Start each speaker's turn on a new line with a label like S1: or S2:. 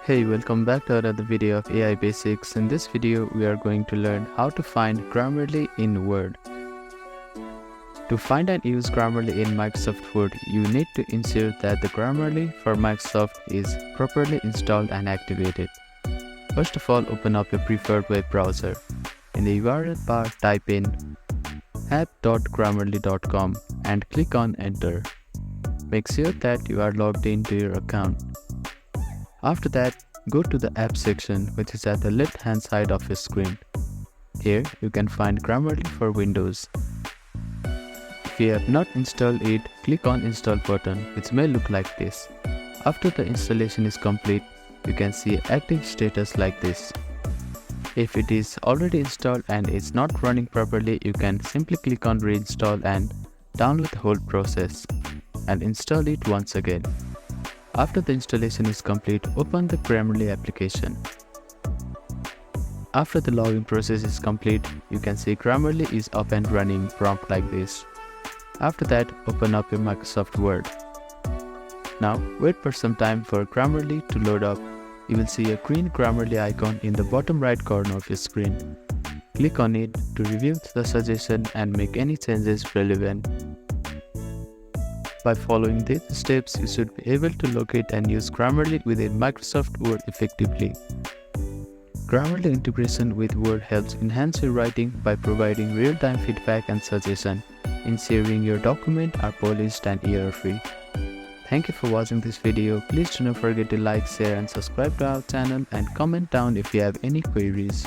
S1: Hey, welcome back to another video of AI Basics. In this video, we are going to learn how to find Grammarly in Word. To find and use Grammarly in Microsoft Word, you need to ensure that the Grammarly for Microsoft is properly installed and activated. First of all, open up your preferred web browser. In the URL bar, type in app.grammarly.com and click on Enter. Make sure that you are logged into your account. After that, go to the app section, which is at the left hand side of your screen. Here you can find Grammarly for Windows. If you have not installed it, click on Install button, which may look like this. After the installation is complete, you can see active status like this. If it is already installed and is not running properly, you can simply click on Reinstall and download the whole process and install it once again. After the installation is complete, open the Grammarly application. After the login process is complete, you can see Grammarly is up and running prompt like this. After that, open up your Microsoft Word. Now, wait for some time for Grammarly to load up. You will see a green Grammarly icon in the bottom right corner of your screen. Click on it to review the suggestion and make any changes relevant. By following these steps, you should be able to locate and use Grammarly within Microsoft Word effectively. Grammarly integration with Word helps enhance your writing by providing real-time feedback and suggestion, ensuring your documents are polished and error-free. Thank you for watching this video. Please do not forget to like, share and subscribe to our channel and comment down if you have any queries.